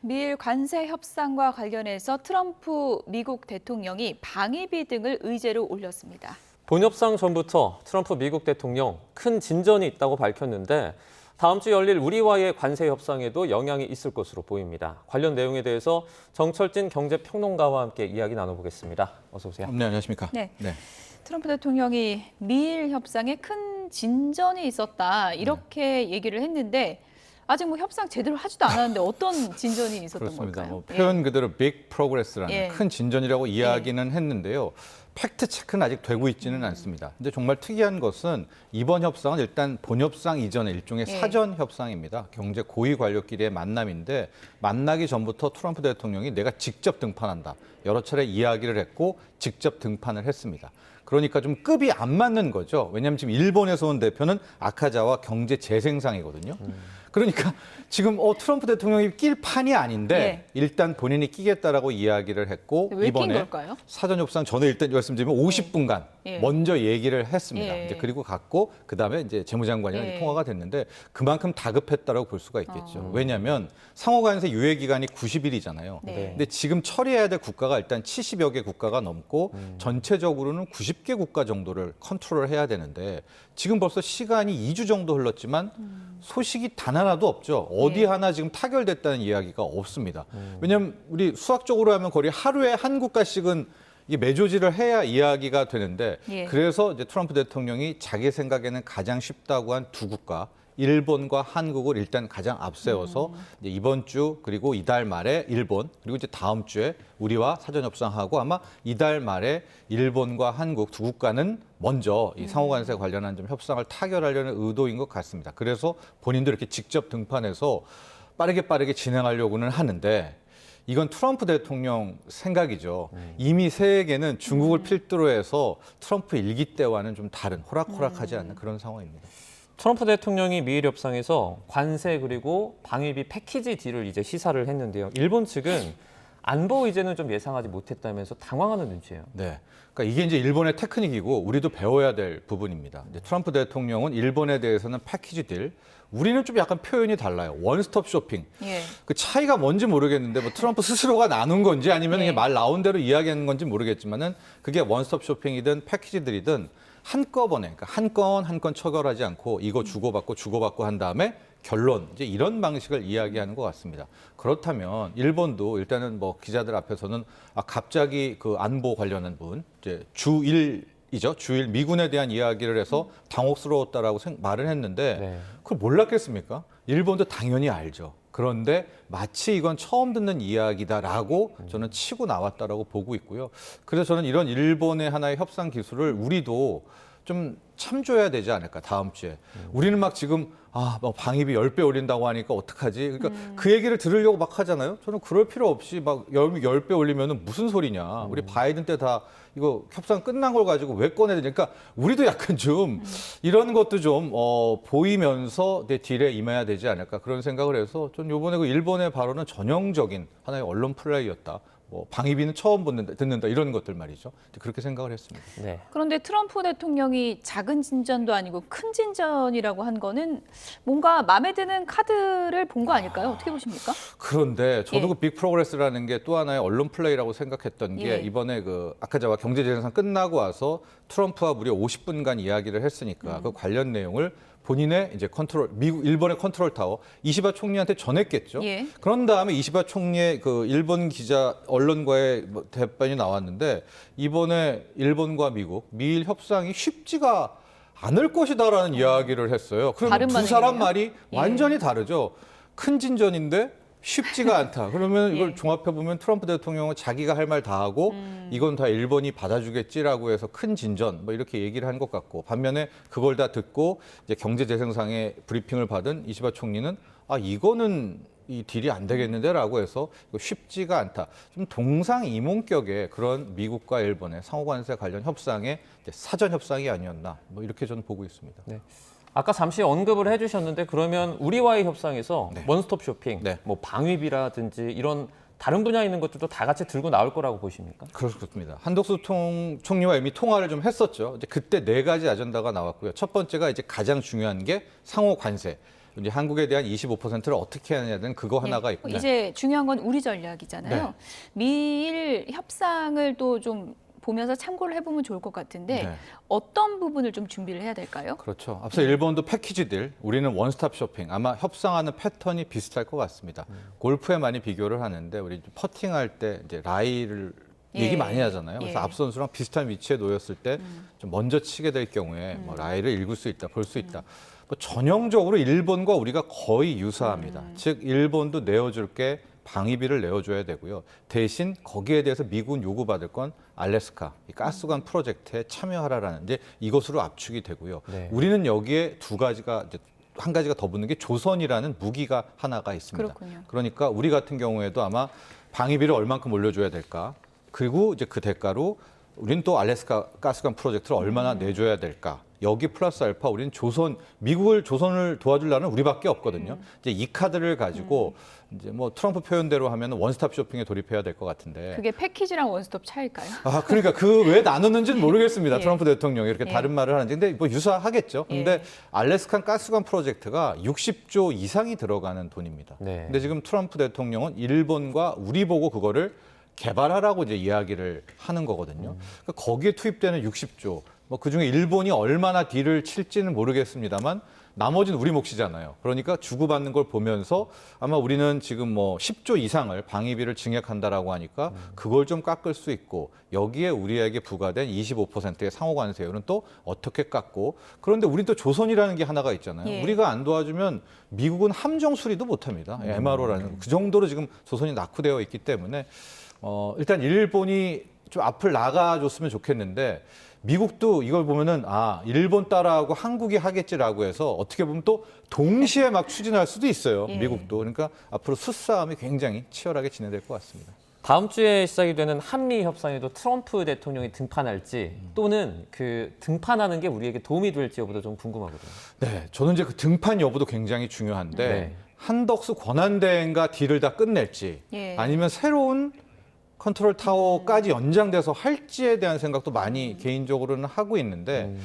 미일 관세 협상과 관련해서 트럼프 미국 대통령이 방위비 등을 의제로 올렸습니다. 본협상 전부터 트럼프 미국 대통령 큰 진전이 있다고 밝혔는데 다음 주 열릴 우리와의 관세 협상에도 영향이 있을 것으로 보입니다. 관련 내용에 대해서 정철진 경제평론가와 함께 이야기 나눠보겠습니다. 어서 오세요. 네, 안녕하십니까. 네. 트럼프 대통령이 미일 협상에 큰 진전이 있었다 이렇게 얘기를 했는데 아직 뭐 협상 제대로 하지도 않았는데 어떤 진전이 있었던 그렇습니다. 걸까요? 표현 그대로 big progress라는 큰 진전이라고 이야기는 했는데요. 팩트 체크는 아직 되고 있지는 않습니다. 근데 정말 특이한 것은 이번 협상은 일단 본협상 이전의 일종의 사전 협상입니다. 경제 고위 관료끼리의 만남인데 만나기 전부터 트럼프 대통령이 내가 직접 등판한다. 여러 차례 이야기를 했고 직접 등판을 했습니다. 그러니까 좀 급이 안 맞는 거죠. 왜냐하면 지금 일본에서 온 대표는 아카자와 경제 재생상이거든요. 그러니까 지금 트럼프 대통령이 낄 판이 아닌데 일단 본인이 끼겠다라고 이야기를 했고 왜 낀 이번에 걸까요? 사전 협상 전에 일단 말씀드리면 50분간 먼저 얘기를 했습니다. 이제 그리고 갔고 그다음에 이제 재무장관이랑 통화가 됐는데 그만큼 다급했다라고 볼 수가 있겠죠. 왜냐하면 상호관세 유예 기간이 90일이잖아요. 근데 지금 처리해야 될 국가가 일단 70여 개 국가가 넘고 전체적으로는 90개 국가 정도를 컨트롤을 해야 되는데 지금 벌써 시간이 2주 정도 흘렀지만 소식이 단 하나도 없죠. 어디 하나 지금 타결됐다는 이야기가 없습니다. 왜냐하면 우리 수학적으로 하면 거의 하루에 한 국가씩은 이게 매조지를 해야 이야기가 되는데 그래서 이제 트럼프 대통령이 자기 생각에는 가장 쉽다고 한 두 국가 일본과 한국을 일단 가장 앞세워서 이제 이번 주 그리고 이달 말에 일본 그리고 이제 다음 주에 우리와 사전 협상하고 아마 이달 말에 일본과 한국 두 국가는 먼저 이 상호관세 관련한 좀 협상을 타결하려는 의도인 것 같습니다. 그래서 본인도 이렇게 직접 등판해서 빠르게 진행하려고는 하는데 이건 트럼프 대통령 생각이죠. 이미 세계는 중국을 필두로 해서 트럼프 일기 때와는 좀 다른 호락호락하지 않는 그런 상황입니다. 트럼프 대통령이 미일 협상에서 관세 그리고 방위비 패키지 딜을 이제 시사를 했는데요. 일본 측은 안보 의제는 좀 예상하지 못했다면서 당황하는 눈치예요. 네. 그러니까 이게 이제 일본의 테크닉이고 우리도 배워야 될 부분입니다. 이제 트럼프 대통령은 일본에 대해서는 패키지 딜, 우리는 좀 약간 표현이 달라요. 원스톱 쇼핑. 그 차이가 뭔지 모르겠는데 뭐 트럼프 스스로가 나눈 건지 아니면 이게 말 나온 대로 이야기하는 건지 모르겠지만은 그게 원스톱 쇼핑이든 패키지들이든 한꺼번에 그러니까 한 건 처결하지 않고 이거 주고받고 한 다음에 결론 이제 이런 방식을 이야기하는 것 같습니다. 그렇다면 일본도 일단은 뭐 기자들 앞에서는 갑자기 그 안보 관련한 분 이제 주일 미군에 대한 이야기를 해서 당혹스러웠다라고 말을 했는데 그걸 몰랐겠습니까? 일본도 당연히 알죠. 그런데 마치 이건 처음 듣는 이야기다라고 저는 치고 나왔다라고 보고 있고요. 그래서 저는 이런 일본의 하나의 협상 기술을 우리도 좀 참조해야 되지 않을까, 다음 주에. 우리는 막 지금 뭐 방위비 10배 올린다고 하니까 어떡하지? 그러니까 그 얘기를 들으려고 막 하잖아요. 저는 그럴 필요 없이 막 10배 올리면 무슨 소리냐. 우리 바이든 때 다 이거 협상 끝난 걸 가지고 왜 꺼내야 되니까 우리도 약간 좀 이런 것도 좀 보이면서 내 딜에 임해야 되지 않을까 그런 생각을 해서 전 이번에 그 일본의 발언은 전형적인 하나의 언론 플레이였다. 뭐 방위비는 처음 듣는다 이런 것들 말이죠. 그렇게 생각을 했습니다. 그런데 트럼프 대통령이 작은 진전도 아니고 큰 진전이라고 한 거는 뭔가 마음에 드는 카드를 본 거 아닐까요? 어떻게 보십니까? 그런데 저도 그 빅 프로그레스라는 게 또 하나의 언론 플레이라고 생각했던 게 이번에 그 아카자와 경제재생상 끝나고 와서 트럼프와 무려 50분간 이야기를 했으니까 그 관련 내용을 본인의 이제 일본의 컨트롤 타워 이시바 총리한테 전했겠죠. 그런 다음에 이시바 총리의 그 일본 기자 언론과의 대변이 나왔는데 이번에 일본과 미일 협상이 쉽지가 않을 것이다라는 이야기를 했어요. 그럼 두 사람 말이 완전히 다르죠. 큰 진전인데 쉽지가 않다. 그러면 이걸 종합해보면 트럼프 대통령은 자기가 할 말 다 하고 이건 다 일본이 받아주겠지라고 해서 큰 진전 뭐 이렇게 얘기를 한 것 같고 반면에 그걸 다 듣고 이제 경제재생상의 브리핑을 받은 이시바 총리는 이거는 이 딜이 안 되겠는데라고 해서 이거 쉽지가 않다. 좀 동상이몽격의 그런 미국과 일본의 상호관세 관련 협상의 사전 협상이 아니었나 뭐 이렇게 저는 보고 있습니다. 아까 잠시 언급을 해주셨는데 그러면 우리와의 협상에서 원스톱 쇼핑, 뭐 방위비라든지 이런 다른 분야에 있는 것들도 다 같이 들고 나올 거라고 보십니까? 그렇습니다. 한덕수 총리와 이미 통화를 좀 했었죠. 이제 그때 4가지 아젠다가 나왔고요. 첫 번째가 이제 가장 중요한 게 상호 관세. 이제 한국에 대한 25%를 어떻게 하냐는 그거 하나가 있고 이제 중요한 건 우리 전략이잖아요. 네. 미일 협상을 또 좀 보면서 참고를 해보면 좋을 것 같은데 네. 어떤 부분을 좀 준비를 해야 될까요? 그렇죠. 앞서 일본도 패키지 딜, 우리는 원스톱 쇼핑. 아마 협상하는 패턴이 비슷할 것 같습니다. 골프에 많이 비교를 하는데 우리 퍼팅할 때 이제 라이를 얘기 많이 하잖아요. 그래서 앞 선수랑 비슷한 위치에 놓였을 때 좀 먼저 치게 될 경우에 뭐 라이를 읽을 수 있다, 볼 수 있다. 뭐 전형적으로 일본과 우리가 거의 유사합니다. 즉 일본도 내어줄 게 방위비를 내어줘야 되고요. 대신 거기에 대해서 미국은 요구받을 건 알래스카, 이 가스관 프로젝트에 참여하라라는 이제 이것으로 압축이 되고요. 네. 우리는 여기에 두 가지가 이제 한 가지가 더 붙는 게 조선이라는 무기가 하나가 있습니다. 그렇군요. 그러니까 우리 같은 경우에도 아마 방위비를 얼만큼 올려줘야 될까? 그리고 이제 그 대가로 우리는 또 알래스카 가스관 프로젝트를 얼마나 내줘야 될까? 여기 플러스 알파 우리는 조선을 도와주려는 우리밖에 없거든요. 이제 이 카드를 가지고 이제 뭐 트럼프 표현대로 하면 원스톱 쇼핑에 돌입해야 될 것 같은데. 그게 패키지랑 원스톱 차일까요? 아, 그러니까 그 왜 나눴는지는 모르겠습니다. 예. 트럼프 대통령이 이렇게 다른 말을 하는지. 근데 뭐 유사하겠죠. 근데 예. 알래스칸 가스관 프로젝트가 60조 이상이 들어가는 돈입니다. 네. 근데 지금 트럼프 대통령은 일본과 우리 보고 그거를 개발하라고 이제 이야기를 하는 거거든요. 그러니까 거기에 투입되는 60조, 뭐 그중에 일본이 얼마나 딜을 칠지는 모르겠습니다만 나머지는 우리 몫이잖아요. 그러니까 주고받는 걸 보면서 아마 우리는 지금 뭐 10조 이상을 방위비를 증액한다라고 하니까 그걸 좀 깎을 수 있고 여기에 우리에게 부과된 25%의 상호관세율은 또 어떻게 깎고 그런데 우린 또 조선이라는 게 하나가 있잖아요. 예. 우리가 안 도와주면 미국은 함정 수리도 못합니다. MRO라는 그 정도로 지금 조선이 낙후되어 있기 때문에 일단 일본이 좀 앞을 나가줬으면 좋겠는데 미국도 이걸 보면은 일본 따라하고 한국이 하겠지라고 해서 어떻게 보면 또 동시에 막 추진할 수도 있어요. 예. 미국도. 그러니까 앞으로 수싸움이 굉장히 치열하게 진행될 것 같습니다. 다음 주에 시작이 되는 한미 협상에도 트럼프 대통령이 등판할지 또는 그 등판하는 게 우리에게 도움이 될지 여부도 좀 궁금하거든요. 네, 저는 이제 그 등판 여부도 굉장히 중요한데 네. 한덕수 권한대행과 딜을 다 끝낼지 예. 아니면 새로운 컨트롤 타워까지 연장돼서 할지에 대한 생각도 많이 개인적으로는 하고 있는데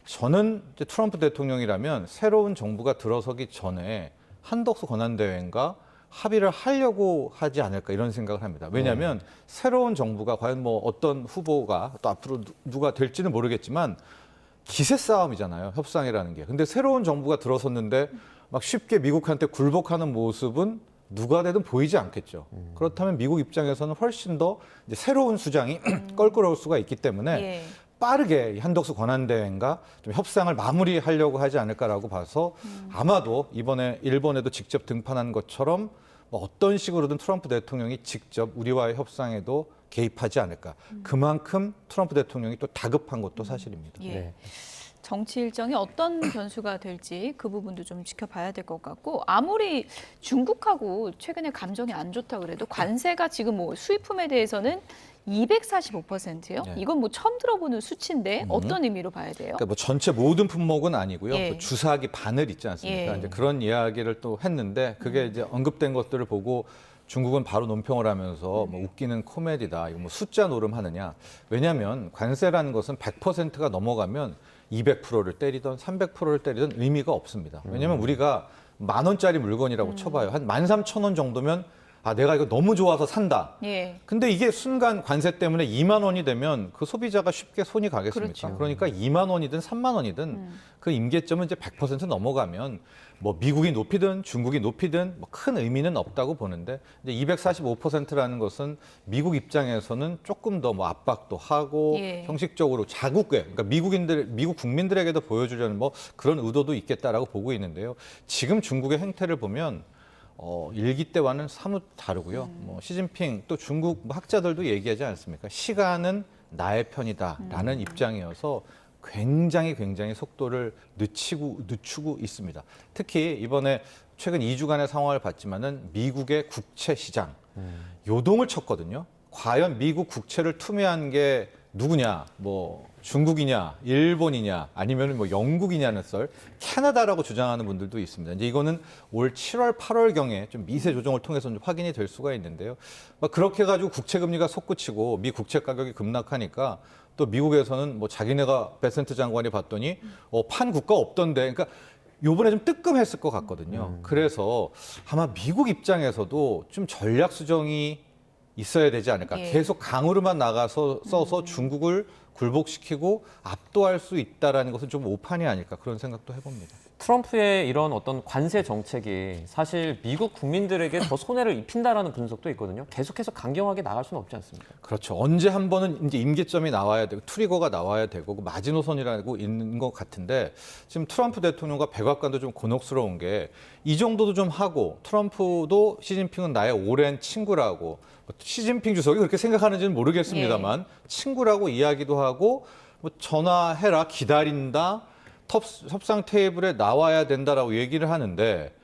저는 이제 트럼프 대통령이라면 새로운 정부가 들어서기 전에 한덕수 권한대행과 합의를 하려고 하지 않을까 이런 생각을 합니다. 왜냐하면 새로운 정부가 과연 뭐 어떤 후보가 또 앞으로 누가 될지는 모르겠지만 기세 싸움이잖아요. 협상이라는 게. 근데 새로운 정부가 들어섰는데 막 쉽게 미국한테 굴복하는 모습은 누가 되든 보이지 않겠죠. 그렇다면 미국 입장에서는 훨씬 더 이제 새로운 수장이 껄끄러울 수가 있기 때문에 예. 빠르게 이 한덕수 권한대행과 좀 협상을 마무리하려고 하지 않을까라고 봐서 아마도 이번에 일본에도 직접 등판한 것처럼 뭐 어떤 식으로든 트럼프 대통령이 직접 우리와의 협상에도 개입하지 않을까. 그만큼 트럼프 대통령이 또 다급한 것도 사실입니다. 예. 네. 정치 일정이 어떤 변수가 될지 그 부분도 좀 지켜봐야 될 것 같고 아무리 중국하고 최근에 감정이 안 좋다 그래도 관세가 지금 뭐 수입품에 대해서는 245%요? 네. 이건 뭐 처음 들어보는 수치인데 어떤 의미로 봐야 돼요? 그러니까 뭐 전체 모든 품목은 아니고요. 예. 그 주사기 바늘 있지 않습니까? 예. 이제 그런 이야기를 또 했는데 그게 이제 언급된 것들을 보고 중국은 바로 논평을 하면서 뭐 웃기는 코미디다. 이거 뭐 숫자 노름하느냐. 왜냐하면 관세라는 것은 100%가 넘어가면 200%를 때리던 300%를 때리던 의미가 없습니다. 왜냐하면 우리가 10,000원짜리 물건이라고 쳐봐요. 한 13,000원 정도면 내가 이거 너무 좋아서 산다. 예. 근데 이게 순간 관세 때문에 2만 원이 되면 그 소비자가 쉽게 손이 가겠습니까? 그렇죠. 그러니까 2만 원이든 3만 원이든 그 임계점은 이제 100% 넘어가면 뭐 미국이 높이든 중국이 높이든 뭐 큰 의미는 없다고 보는데 이제 245%라는 것은 미국 입장에서는 조금 더 뭐 압박도 하고 예. 형식적으로 자국에 그러니까 미국 국민들에게도 보여주려는 뭐 그런 의도도 있겠다라고 보고 있는데요. 지금 중국의 행태를 보면 일기 때와는 사뭇 다르고요. 뭐 시진핑 또 중국 학자들도 얘기하지 않습니까? 시간은 나의 편이다라는 입장이어서 굉장히 속도를 늦추고 있습니다. 특히 이번에 최근 2주간의 상황을 봤지만은 미국의 국채 시장 요동을 쳤거든요. 과연 미국 국채를 투매한 게 누구냐? 뭐 중국이냐, 일본이냐, 아니면 뭐 영국이냐는 썰, 캐나다라고 주장하는 분들도 있습니다. 이제 이거는 올 7월, 8월 경에 좀 미세 조정을 통해서 좀 확인이 될 수가 있는데요. 막 그렇게 해가지고 국채 금리가 솟구치고 미 국채 가격이 급락하니까 또 미국에서는 뭐 자기네가 베센트 장관이 봤더니 판 국가 없던데, 그러니까 요번에 좀 뜨끔했을 것 같거든요. 그래서 아마 미국 입장에서도 좀 전략 수정이 있어야 되지 않을까. 예. 계속 강으로만 나가서 써서 중국을 굴복시키고 압도할 수 있다라는 것은 좀 오판이 아닐까 그런 생각도 해봅니다. 트럼프의 이런 어떤 관세 정책이 사실 미국 국민들에게 더 손해를 입힌다라는 분석도 있거든요. 계속해서 강경하게 나갈 수는 없지 않습니까? 그렇죠. 언제 한 번은 이제 임계점이 나와야 되고 트리거가 나와야 되고 그 마지노선이라고 있는 것 같은데 지금 트럼프 대통령과 백악관도 좀 곤혹스러운 게 이 정도도 좀 하고 트럼프도 시진핑은 나의 오랜 친구라고 시진핑 주석이 그렇게 생각하는지는 모르겠습니다만 친구라고 이야기도 하고 뭐 전화해라 기다린다 협상 테이블에 나와야 된다라고 얘기를 하는데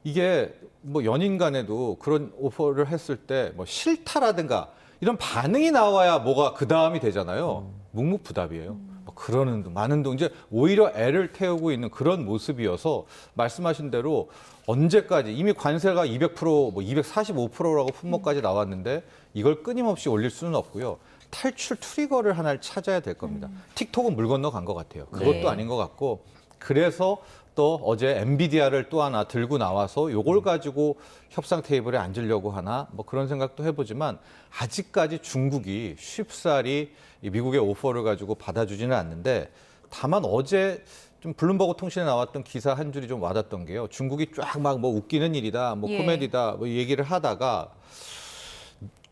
이게 뭐 연인 간에도 그런 오퍼를 했을 때 뭐 싫다라든가 이런 반응이 나와야 뭐가 그 다음이 되잖아요. 묵묵부답이에요. 뭐 그러는 많은 동 이제 오히려 애를 태우고 있는 그런 모습이어서 말씀하신 대로 언제까지 이미 관세가 200% 뭐 245%라고 품목까지 나왔는데 이걸 끊임없이 올릴 수는 없고요. 탈출 트리거를 하나를 찾아야 될 겁니다. 틱톡은 물 건너 간 것 같아요. 그것도 네. 아닌 것 같고 그래서 또 어제 엔비디아를 또 하나 들고 나와서 요걸 가지고 협상 테이블에 앉으려고 하나 뭐 그런 생각도 해보지만 아직까지 중국이 쉽사리 이 미국의 오퍼를 가지고 받아주지는 않는데 다만 어제 좀 블룸버그 통신에 나왔던 기사 한 줄이 좀 와닿던 게요. 중국이 쫙 막 뭐 웃기는 일이다, 뭐 예. 코미디다 뭐 얘기를 하다가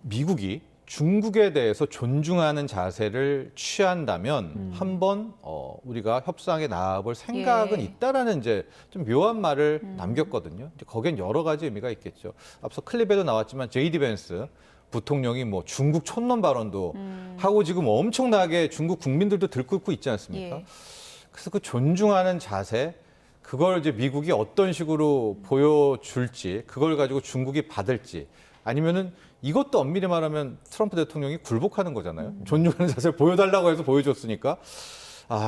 미국이 중국에 대해서 존중하는 자세를 취한다면 한번 우리가 협상에 나아볼 생각은 예. 있다라는 이제 좀 묘한 말을 남겼거든요. 이제 거기엔 여러 가지 의미가 있겠죠. 앞서 클립에도 나왔지만 제이디 벤스 부통령이 뭐 중국 촌놈 발언도 하고 지금 엄청나게 중국 국민들도 들끓고 있지 않습니까? 예. 그래서 그 존중하는 자세 그걸 이제 미국이 어떤 식으로 보여줄지 그걸 가지고 중국이 받을지 아니면은 이것도 엄밀히 말하면 트럼프 대통령이 굴복하는 거잖아요. 존중하는 자세를 보여달라고 해서 보여줬으니까.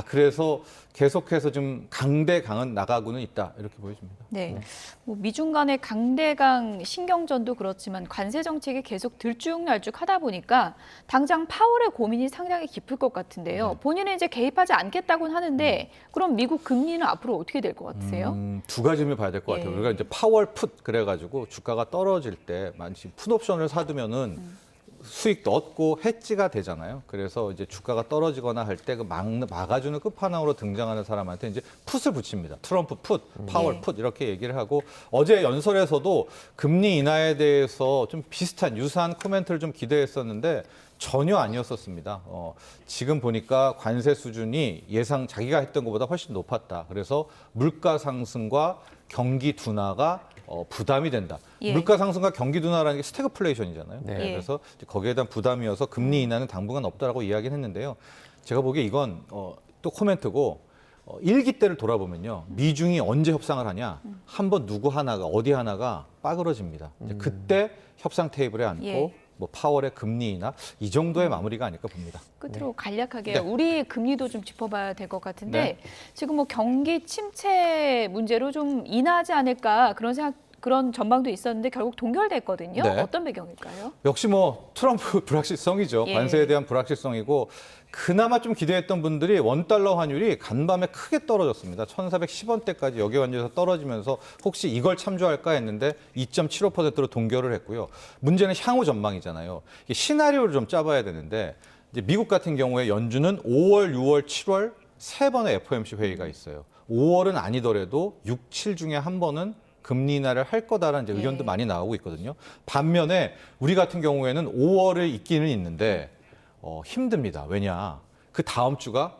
그래서 계속해서 좀 강대강은 나가고는 있다. 이렇게 보여집니다. 네. 뭐 미중 간의 강대강 신경전도 그렇지만 관세 정책이 계속 들쭉날쭉 하다 보니까 당장 파월의 고민이 상당히 깊을 것 같은데요. 본인은 이제 개입하지 않겠다고는 하는데 그럼 미국 금리는 앞으로 어떻게 될 것 같으세요? 두 가지 의미 봐야 될 것 같아요. 예. 우리가 이제 파월 풋 그래가지고 주가가 떨어질 때 많이 풋 옵션을 사두면은 수익도 얻고 해지가 되잖아요. 그래서 이제 주가가 떨어지거나 할 때 그 막아주는 끝판왕으로 등장하는 사람한테 이제 풋을 붙입니다. 트럼프 풋, 파월 예. 풋 이렇게 얘기를 하고 어제 연설에서도 금리 인하에 대해서 좀 비슷한 유사한 코멘트를 좀 기대했었는데 전혀 아니었었습니다. 지금 보니까 관세 수준이 예상 자기가 했던 것보다 훨씬 높았다. 그래서 물가 상승과 경기 둔화가 부담이 된다. 예. 물가 상승과 경기 둔화라는 게 스태그플레이션이잖아요. 네. 예. 그래서 거기에 대한 부담이어서 금리 인하는 당분간 없다라고 이야기는 했는데요. 제가 보기에 이건 또 코멘트고 일기 때를 돌아보면요. 미중이 언제 협상을 하냐. 한번 누구 하나가 어디 하나가 빠그러집니다. 이제 그때 협상 테이블에 앉고 예. 뭐 파월의 금리 인하 이 정도의 마무리가 아닐까 봅니다. 끝으로 간략하게 네. 우리 금리도 좀 짚어봐야 될 것 같은데 네. 지금 뭐 경기 침체 문제로 좀 인하하지 않을까 그런 전망도 있었는데 결국 동결됐거든요. 네. 어떤 배경일까요? 역시 뭐 트럼프 불확실성이죠. 예. 관세에 대한 불확실성이고 그나마 좀 기대했던 분들이 원달러 환율이 간밤에 크게 떨어졌습니다. 1,410원대까지 여기 완전해서 떨어지면서 혹시 이걸 참조할까 했는데 2.75%로 동결을 했고요. 문제는 향후 전망이잖아요. 이게 시나리오를 좀 짜봐야 되는데 이제 미국 같은 경우에 연준은 5월, 6월, 7월 세 번의 FOMC 회의가 있어요. 5월은 아니더라도 6, 7 중에 한 번은 금리 인하를 할 거다라는 이제 의견도 예. 많이 나오고 있거든요. 반면에 우리 같은 경우에는 5월을 있기는 있는데 힘듭니다. 왜냐? 그 다음 주가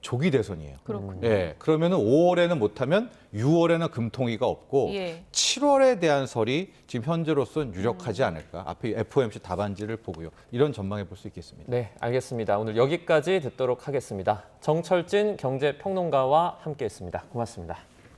조기 대선이에요. 그렇군요. 예, 그러면은 5월에는 못하면 6월에는 금통위가 없고 예. 7월에 대한 설이 지금 현재로서는 유력하지 않을까. 앞에 FOMC 답안지를 보고요. 이런 전망해 볼 수 있겠습니다. 네, 알겠습니다. 오늘 여기까지 듣도록 하겠습니다. 정철진 경제평론가와 함께했습니다. 고맙습니다.